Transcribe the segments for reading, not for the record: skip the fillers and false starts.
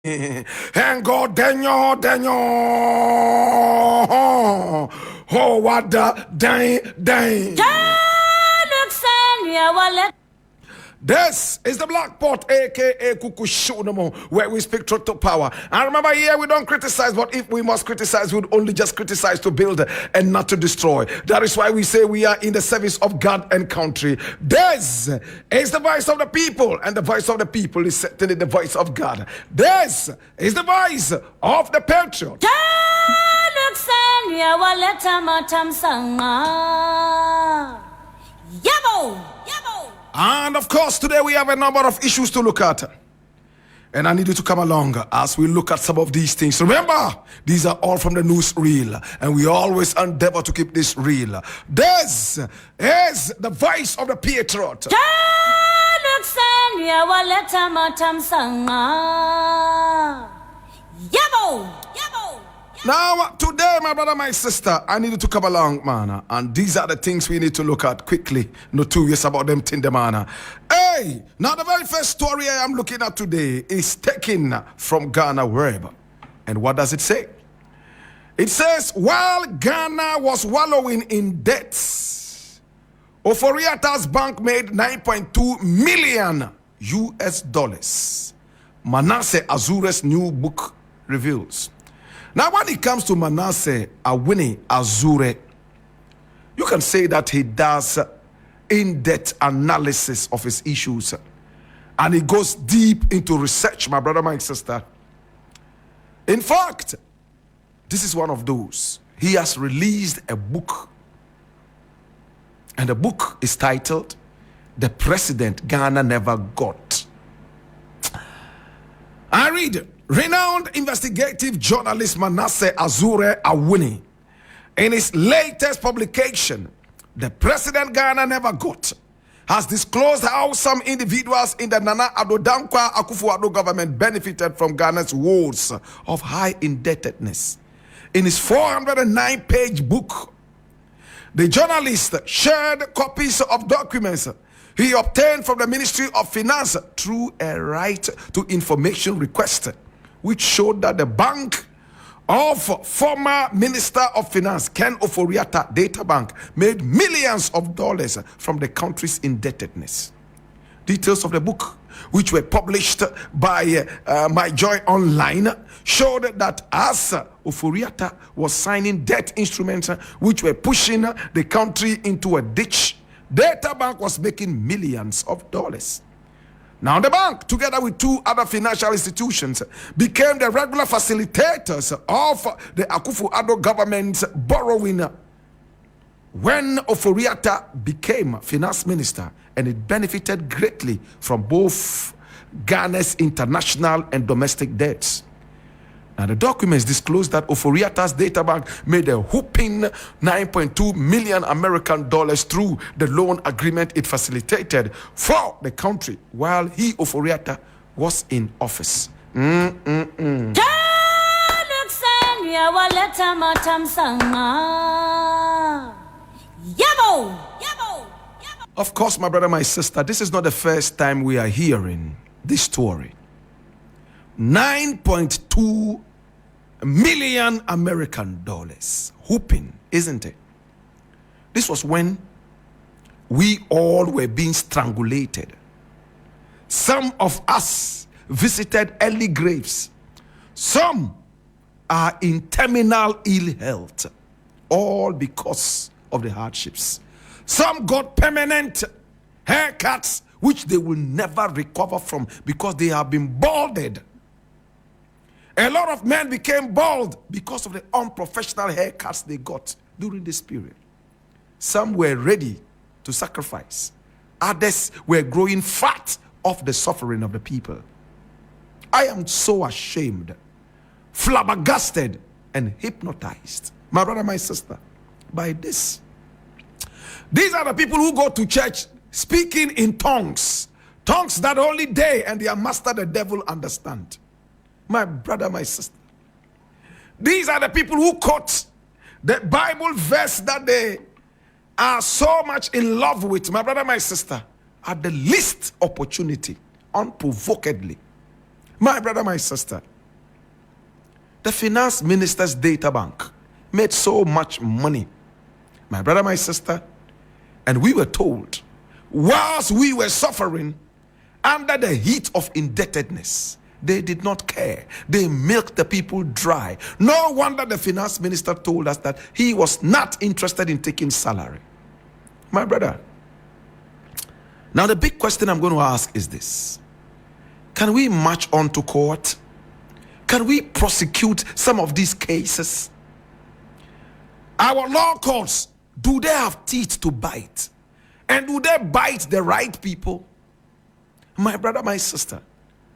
And go Daniel. Oh, what the dang. This is the Black Pot, aka Kukushunomo, where we speak truth to power. And remember, here we don't criticize, but if we must criticize, we would only just criticize to build and not to destroy. That is why we say we are in the service of God and country. This is the voice of the people, and the voice of the people is certainly the voice of God. This is the voice of the patriot. And of course, today we have a number of issues to look at. And I need you to come along as we look at some of these things. Remember, these are all from the news reel. And we always endeavor to keep this real. This is the voice of the patriot. Now, today, my brother, my sister, I need you to come along, man. And these are the things we need to look at quickly. No 2 years about them, Tindemana. Hey, now the very first story I am looking at today is taken from Ghana Web. And what does it say? It says, while Ghana was wallowing in debts, Oforiata's bank made $9.2 million US. Manasseh Azure's new book reveals. Now, when it comes to Manasseh Awini Azure, you can say that he does in-depth analysis of his issues. And he goes deep into research, my brother, my sister. In fact, this is one of those. He has released a book. And the book is titled, The President Ghana Never Got. I read, renowned investigative journalist Manasseh Azure Awini, in his latest publication, The President Ghana Never Got, has disclosed how some individuals in the Nana Addo Dankwa Akufo-Addo government benefited from Ghana's woes of high indebtedness. In his 409-page book, the journalist shared copies of documents he obtained from the Ministry of Finance through a right to information request, which showed that the bank of former Minister of Finance Ken Oforiata Data Bank made millions of dollars from the country's indebtedness. Details of the book, which were published by My Joy Online, showed that as Oforiata was signing debt instruments which were pushing the country into a ditch, Data Bank was making millions of dollars. Now the bank, together with two other financial institutions, became the regular facilitators of the Akufo-Addo government's borrowing when Oforiata became finance minister, and it benefited greatly from both Ghana's international and domestic debts. Now, the documents disclose that Oforiata's data bank made a whopping $9.2 million American dollars through the loan agreement it facilitated for the country while he, Oforiata, was in office. Of course, my brother, my sister, this is not the first time we are hearing this story. 9.2 million American dollars. Whooping, isn't it? This was when we all were being strangulated. Some of us visited early graves. Some are in terminal ill health, all because of the hardships. Some got permanent haircuts which they will never recover from because they have been balded. A lot of men became bald because of the unprofessional haircuts they got during this period. Some were ready to sacrifice. Others were growing fat off the suffering of the people. I am so ashamed, flabbergasted, and hypnotized, my brother, my sister, by this. These are the people who go to church speaking in tongues, tongues that only they and their master, the devil, understand. My brother, my sister. These are the people who quote the Bible verse that they are so much in love with, my brother, my sister, at the least opportunity, unprovokedly. My brother, my sister, the finance minister's data bank made so much money. My brother, my sister, and we were told, whilst we were suffering under the heat of indebtedness, they did not care. They milked the people dry. No wonder the finance minister told us that he was not interested in taking salary. My brother, now the big question I'm going to ask is this: can we march on to court? Can we prosecute some of these cases? Our law courts, do they have teeth to bite? And do they bite the right people? My brother, my sister,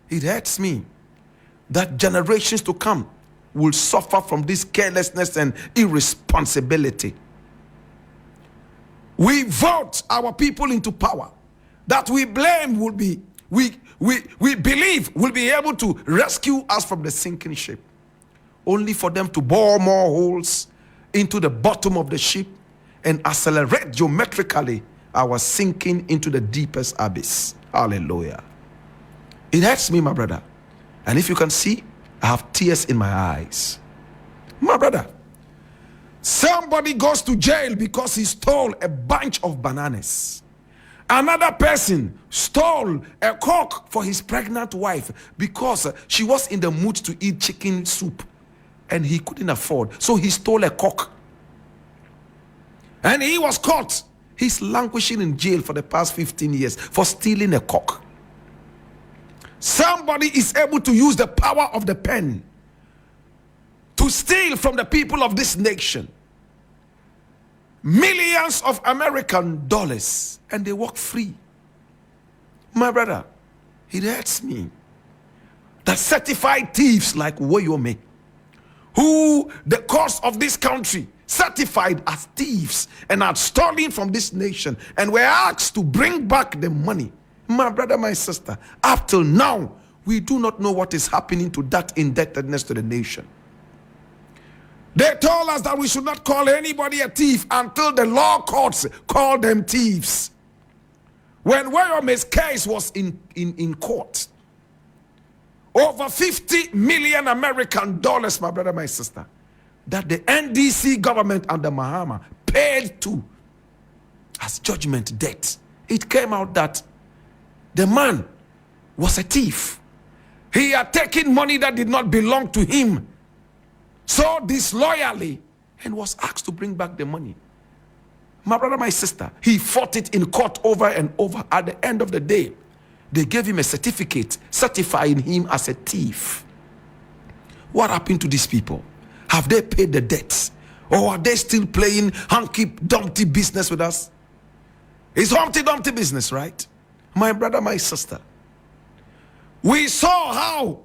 it hurts me that generations to come will suffer from this carelessness and irresponsibility. We vote our people into power that we blame will be, we believe will be able to rescue us from the sinking ship, only for them to bore more holes into the bottom of the ship and accelerate geometrically our sinking into the deepest abyss. Hallelujah. It hurts me, my brother. And if you can see, I have tears in my eyes. My brother, somebody goes to jail because he stole a bunch of bananas. Another person stole a cock for his pregnant wife because she was in the mood to eat chicken soup and he couldn't afford. So he stole a cock. And he was caught. He's languishing in jail for the past 15 years for stealing a cock. Somebody is able to use the power of the pen to steal from the people of this nation millions of American dollars, and they walk free. My brother, it hurts me that certified thieves like Woyome, who the courts of this country certified as thieves and are stolen from this nation, and were asked to bring back the money. My brother, my sister, up till now, we do not know what is happening to that indebtedness to the nation. They told us that we should not call anybody a thief until the law courts call them thieves. When Woyome's case was in court, over 50 million American dollars, my brother, my sister, that the NDC government under Mahama paid to as judgment debt. It came out that the man was a thief. He had taken money that did not belong to him so disloyally and was asked to bring back the money. My brother, my sister, he fought it in court over and over. At the end of the day, they gave him a certificate certifying him as a thief. What happened to these people? Have they paid the debts? Or are they still playing Humpty-Dumpty business with us? It's Humpty-Dumpty business, right? My brother, my sister, we saw how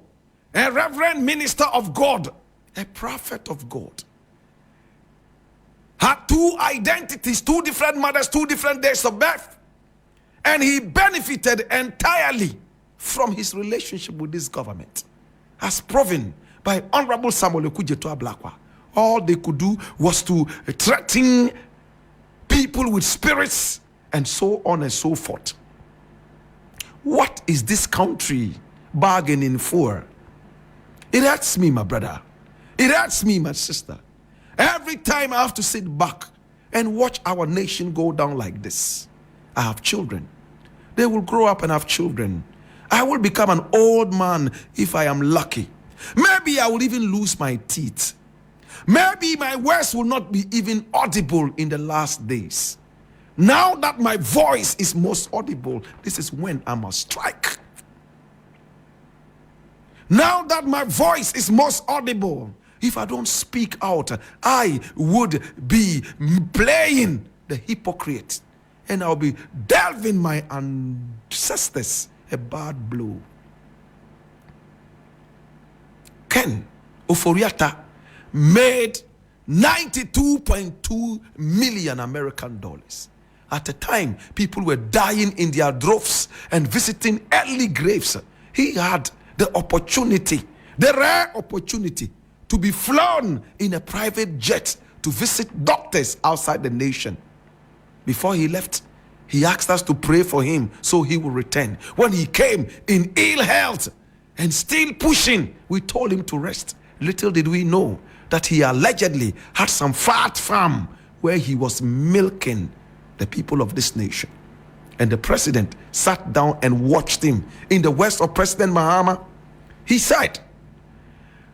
a reverend minister of God, a prophet of God, had two identities, two different mothers, two different days of birth. And he benefited entirely from his relationship with this government, as proven by Honorable Samuel Okujeto Ablakwa. All they could do was to threaten people with spirits and so on and so forth. What is this country bargaining for? It hurts me, my brother. It hurts me, my sister. Every time I have to sit back and watch our nation go down like this. I have children. They will grow up and have children. I will become an old man if I am lucky. Maybe I will even lose my teeth. Maybe my words will not be even audible in the last days. Now that my voice is most audible, this is when I must strike. Now that my voice is most audible, if I don't speak out, I would be playing the hypocrite, and I'll be delving my ancestors a bad blow. Ken Oforiatta made 92.2 million American dollars. At a time, people were dying in their droves and visiting early graves. He had the opportunity, the rare opportunity, to be flown in a private jet to visit doctors outside the nation. Before he left, he asked us to pray for him so he will return. When he came in ill health and still pushing. We told him to rest. Little did we know that he allegedly had some fat farm where he was milking the people of this nation. And the president sat down and watched him. In the words of President Mahama, he said,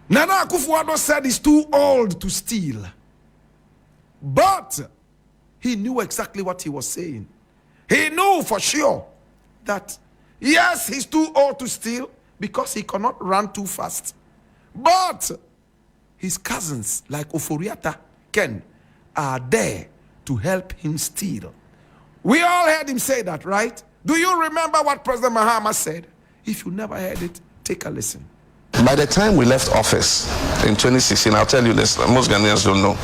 Nana Akufo-Addo said he's too old to steal. But he knew exactly what he was saying. He knew for sure that, yes, he's too old to steal because he cannot run too fast. But his cousins, like Oforiata Ken, are there to help him steal. We all heard him say that, right? Do you remember what President Mahama said? If you never heard it, take a listen. By the time we left office in 2016, I'll tell you this, most Ghanaians don't know,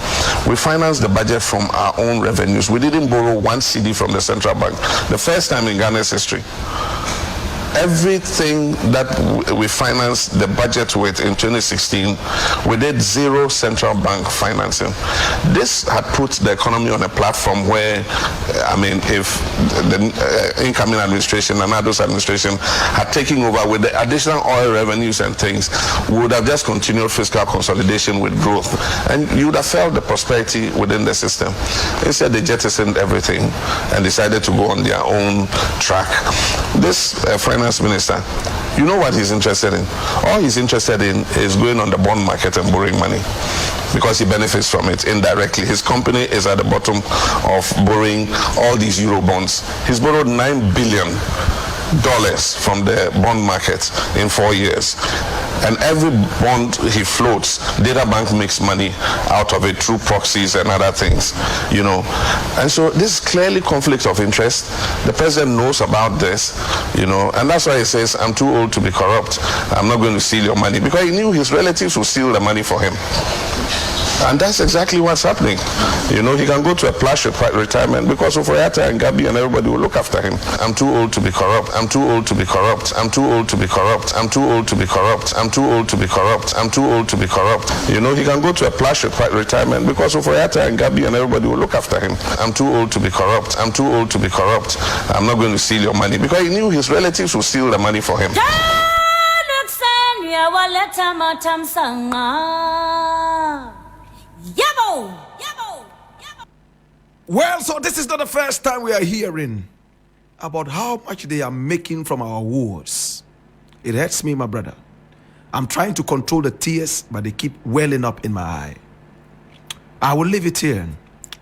we financed the budget from our own revenues. We didn't borrow one CD from the central bank. The first time in Ghana's history. Everything that we financed the budget with in 2016, we did zero central bank financing. This had put the economy on a platform where, if the incoming administration and Ado's administration had taken over with the additional oil revenues and things, we would have just continued fiscal consolidation with growth. And you would have felt the prosperity within the system. Instead, they jettisoned everything and decided to go on their own track. This finance minister, you know what he's interested in? All he's interested in is going on the bond market and borrowing money because he benefits from it indirectly. His company is at the bottom of borrowing all these euro bonds. He's borrowed $9 billion from the bond market in 4 years. And every bond he floats, Data Bank makes money out of it through proxies and other things, And so this is clearly conflict of interest. The president knows about this, and that's why he says, I'm too old to be corrupt. I'm not going to steal your money. Because he knew his relatives would steal the money for him. And that's exactly what's happening. He can go to a plush retirement because of Oyata and Gabi and everybody will look after him. I'm too old to be corrupt. I'm too old to be corrupt. I'm too old to be corrupt. I'm too old to be corrupt. I'm too old to be corrupt. I'm too old to be corrupt. He can go to a plush retirement because of Oyata and Gabi and everybody will look after him. I'm too old to be corrupt. I'm too old to be corrupt. I'm not going to steal your money because he knew his relatives would steal the money for him. Well, so this is not the first time we are hearing about how much they are making from our wars. It hurts me, my brother. I'm trying to control the tears, but they keep welling up in my eye. I will leave it here.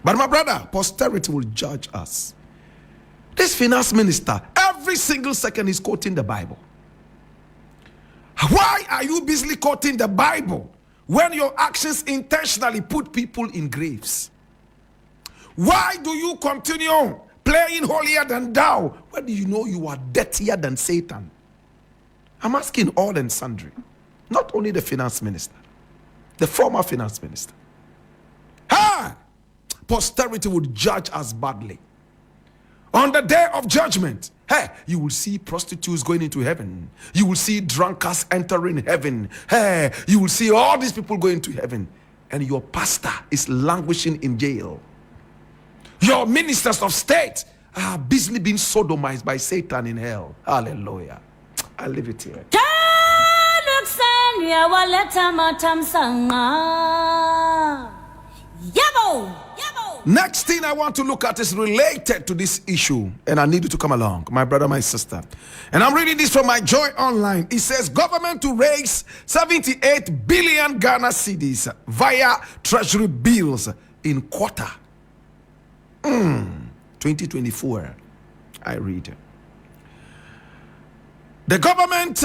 But my brother, posterity will judge us. This finance minister, every single second is quoting the Bible. Why are you busily quoting the Bible when your actions intentionally put people in graves? Why do you continue playing holier than thou when you know you are dirtier than Satan? I'm asking all and sundry, not only the finance minister, the former finance minister. Posterity would judge us badly. On the day of judgment, you will see prostitutes going into heaven. You will see drunkards entering heaven. You will see all these people going to heaven. And your pastor is languishing in jail. Your ministers of state are busily being sodomized by Satan in hell. Hallelujah. I'll leave it here. Next thing I want to look at is related to this issue, and I need you to come along, my brother, my sister. And I'm reading this from my Joy Online. It says, government to raise 78 billion Ghana cedis via treasury bills in quarter 2024. I read. The government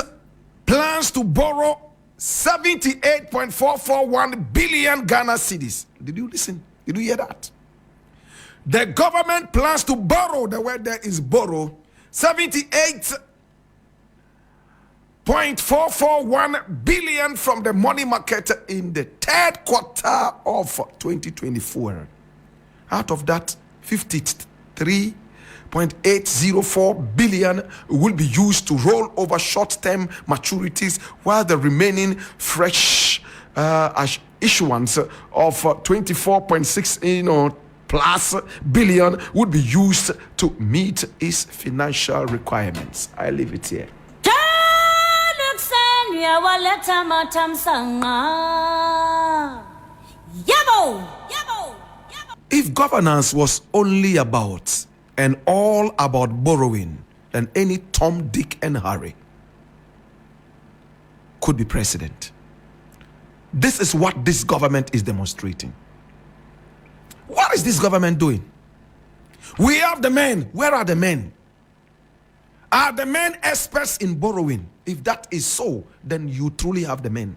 plans to borrow 78.441 billion Ghana cedis. Did you listen? Did you hear that? The government plans to borrow, the word there is borrow, 78.441 billion from the money market in the third quarter of 2024. Out of that, 53.804 billion will be used to roll over short-term maturities, while the remaining fresh issuance of 24.6 plus billion would be used to meet its financial requirements. I leave it here. If governance was only about and all about borrowing, then any Tom, Dick, and Harry could be president. This is what this government is demonstrating. What is this government doing? We have the men. Where are the men? Are the men experts in borrowing? If that is so, then you truly have the men.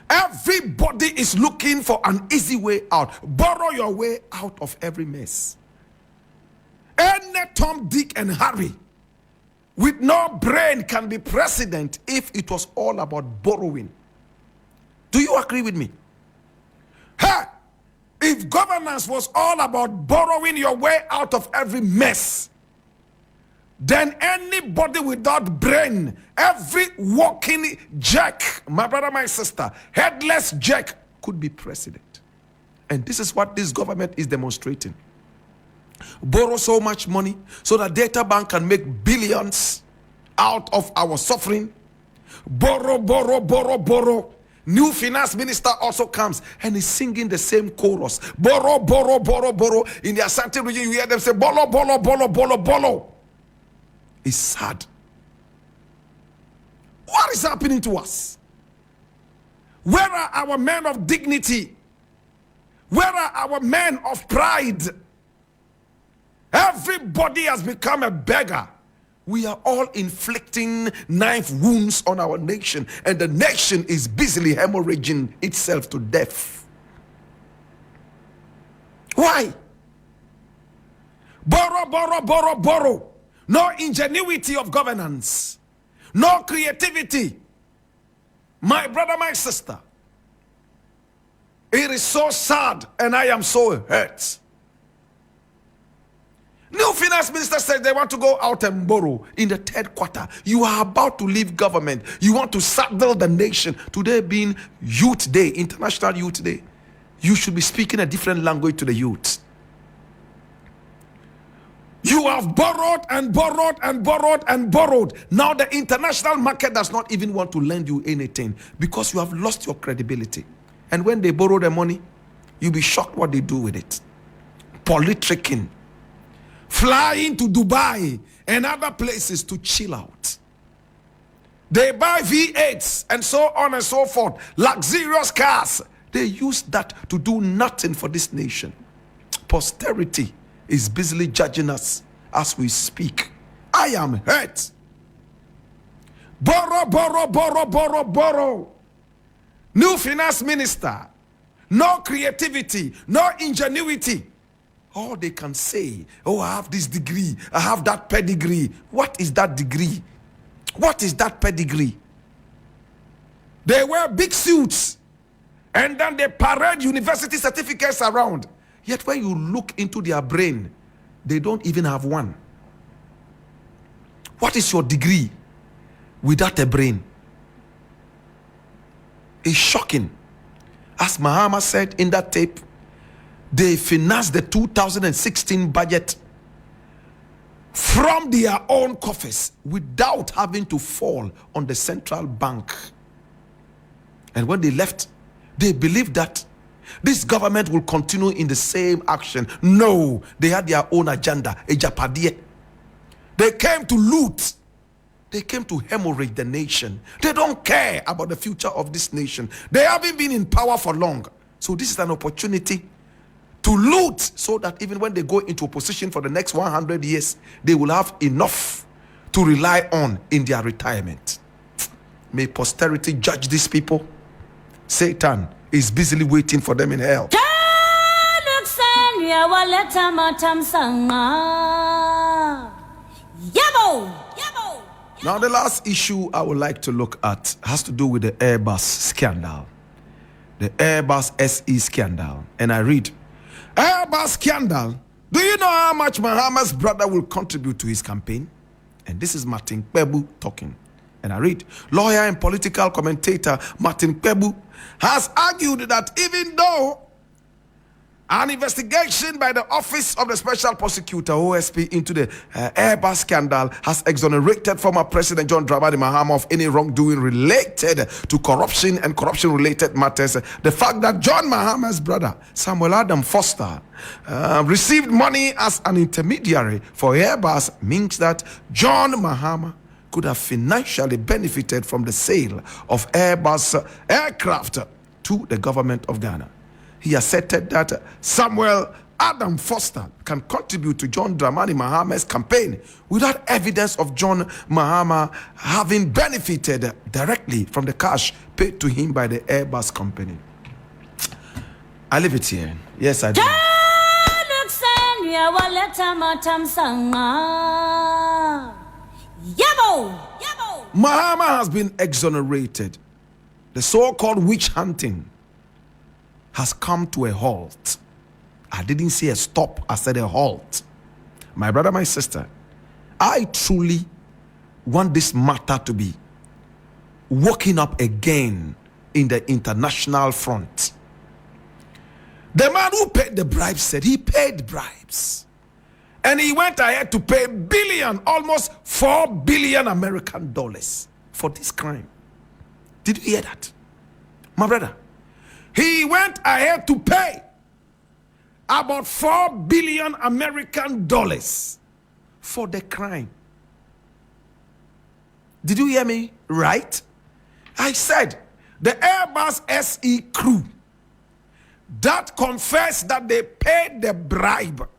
Everybody is looking for an easy way out. Borrow your way out of every mess. Any Tom, Dick, and Harry with no brain can be president if it was all about borrowing. Do you agree with me? Hey, if governance was all about borrowing your way out of every mess, then anybody without brain, every walking jack, my brother, my sister, headless jack, could be president. And this is what this government is demonstrating. Borrow so much money so that data bank can make billions out of our suffering. Borrow, borrow, borrow, borrow. New finance minister also comes and is singing the same chorus. Borrow, borrow, borrow, borrow. In the Ashanti region, you hear them say, bolo, bolo, bolo, bolo, bolo. It's sad. What is happening to us? Where are our men of dignity? Where are our men of pride? Everybody has become a beggar. We are all inflicting knife wounds on our nation, and the nation is busily hemorrhaging itself to death. Why? Borrow, borrow, borrow, borrow. No ingenuity of governance. No creativity. My brother, my sister, it is so sad, and I am so hurt. New finance minister said they want to go out and borrow in the third quarter. You are about to leave government. You want to saddle the nation. Today being Youth Day, International Youth Day, you should be speaking a different language to the youth. You have borrowed and borrowed and borrowed and borrowed. Now the international market does not even want to lend you anything because you have lost your credibility. And when they borrow the money, you'll be shocked what they do with it. Politicking. Flying to Dubai and other places to chill out. They buy V8s and so on and so forth. Luxurious cars. They use that to do nothing for this nation. Posterity is busily judging us as we speak. I am hurt. Borrow, borrow, borrow, borrow, borrow. New finance minister. No creativity. No ingenuity. All they can say, oh, I have this degree, I have that pedigree. What is that degree? What is that pedigree? They wear big suits and then they parade university certificates around. Yet when you look into their brain, they don't even have one. What is your degree without a brain? It's shocking. As Mahama said in that tape, they financed the 2016 budget from their own coffers without having to fall on the central bank. And when they left, they believed that this government will continue in the same action. No, they had their own agenda, a japadie. They came to loot. They came to hemorrhage the nation. They don't care about the future of this nation. They haven't been in power for long. So this is an opportunity to loot so that even when they go into opposition for the next 100 years, they will have enough to rely on in their retirement. May posterity judge these people. Satan is busily waiting for them in hell. Now the last issue I would like to look at has to do with the Airbus scandal. The Airbus SE scandal. And I read, Airbus scandal. Do you know how much Mahama's brother will contribute to his campaign? And this is Martin Kpebu talking. And I read, lawyer and political commentator Martin Kpebu has argued that even though An investigation by the Office of the Special Prosecutor, OSP, into the Airbus scandal has exonerated former President John Dramani Mahama of any wrongdoing related to corruption and corruption-related matters. The fact that John Mahama's brother, Samuel Adam Foster, received money as an intermediary for Airbus means that John Mahama could have financially benefited from the sale of Airbus aircraft to the government of Ghana. He asserted that Samuel Adam Foster can contribute to John Dramani Mahama's campaign without evidence of John Mahama having benefited directly from the cash paid to him by the Airbus company. I leave it here. Yes, I do. Mahama has been exonerated. The so-called witch hunting has come to a halt. I didn't say a stop, I said a halt. My brother, my sister, I truly want this matter to be woken up again in the international front. The man who paid the bribes said he paid bribes. And he went ahead to pay almost 4 billion American dollars for this crime. Did you hear that? My brother, he went ahead to pay about 4 billion American dollars for the crime. Did you hear me right? I said the Airbus SE crew that confessed that they paid the bribe,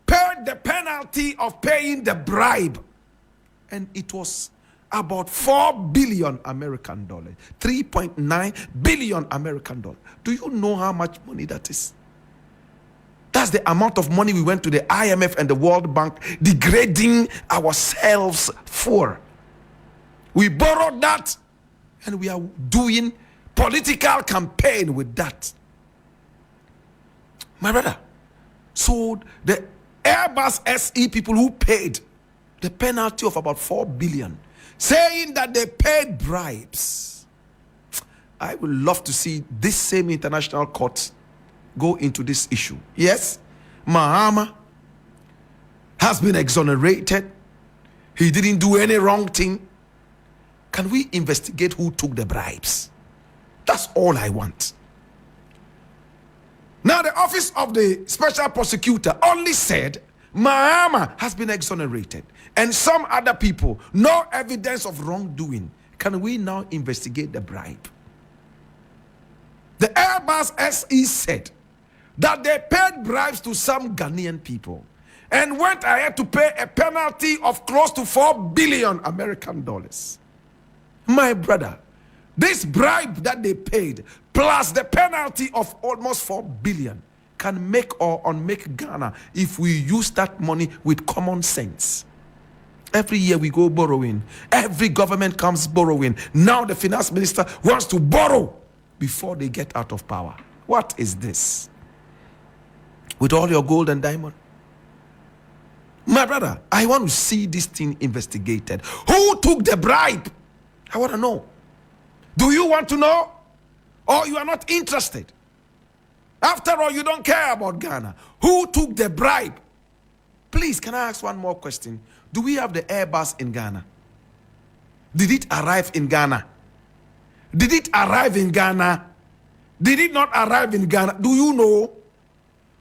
paid the penalty of paying the bribe, and it was about 4 billion American dollars, 3.9 billion American dollars. Do you know how much money that is? That's the amount of money we went to the IMF and the World Bank degrading ourselves for. We borrowed that and we are doing political campaign with that. My brother, so the Airbus SE people who paid the penalty of about 4 billion, saying that they paid bribes. I would love to see this same international court go into this issue. Yes, Mahama has been exonerated. He didn't do any wrong thing. Can we investigate who took the bribes? That's all I want. Now, the Office of the Special Prosecutor only said Mahama has been exonerated and some other people, no evidence of wrongdoing. Can we now investigate the bribe? The Airbus SE said that they paid bribes to some Ghanaian people and went ahead to pay a penalty of close to 4 billion American dollars. My brother, this bribe that they paid plus the penalty of almost 4 billion can make or unmake Ghana if we use that money with common sense. Every year we go borrowing. Every government comes borrowing. Now the finance minister wants to borrow before they get out of power. What is this? With all your gold and diamond? My brother, I want to see this thing investigated. Who took the bribe? I want to know. Do you want to know? Or you are not interested? After all, you don't care about Ghana. Who took the bribe? Please, can I ask one more question? Do we have the Airbus in Ghana? Did it arrive in Ghana? Did it arrive in Ghana? Did it not arrive in Ghana? Do you know?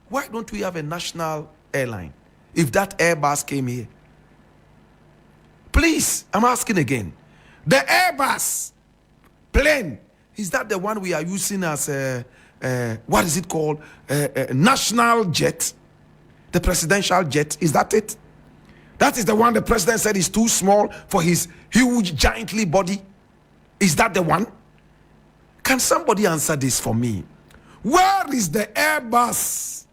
Why don't we have a national airline if that Airbus came here? Please, I'm asking again. The Airbus plane, is that the one we are using as what is it called? National jet? The presidential jet, is that it? That is the one the president said is too small for his huge, giantly body. Is that the one? Can somebody answer this for me? Where is the Airbus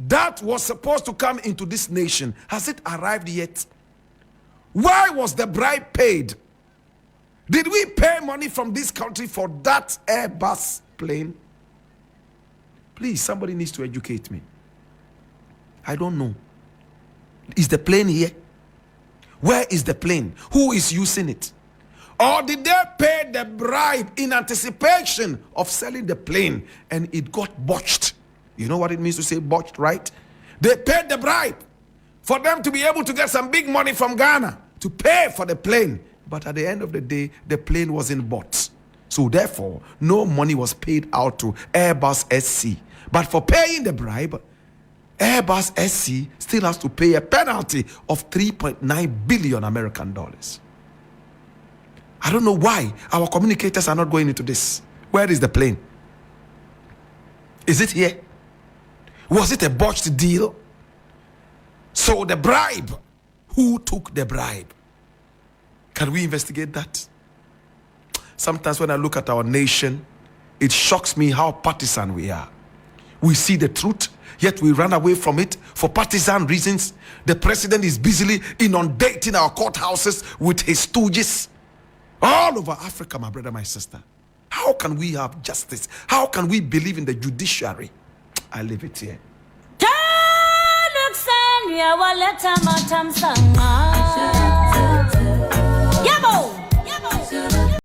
that was supposed to come into this nation? Has it arrived yet? Why was the bribe paid? Did we pay money from this country for that Airbus plane? Please, somebody needs to educate me. I don't know. Is the plane here? Where is the plane? Who is using it? Or did they pay the bribe in anticipation of selling the plane and it got botched? You know what it means to say botched, right? They paid the bribe for them to be able to get some big money from Ghana to pay for the plane. But at the end of the day, the plane wasn't bought. So therefore, no money was paid out to Airbus SC. But for paying the bribe, Airbus SC still has to pay a penalty of 3.9 billion American dollars. I don't know why our communicators are not going into this. Where is the plane? Is it here? Was it a botched deal? So the bribe, who took the bribe? Can we investigate that? Sometimes when I look at our nation, it shocks me how partisan we are. We see the truth, yet we run away from it for partisan reasons. The president is busily inundating our courthouses with his stooges all over Africa, my brother, my sister. How can we have justice? How can we believe in the judiciary? I leave it here.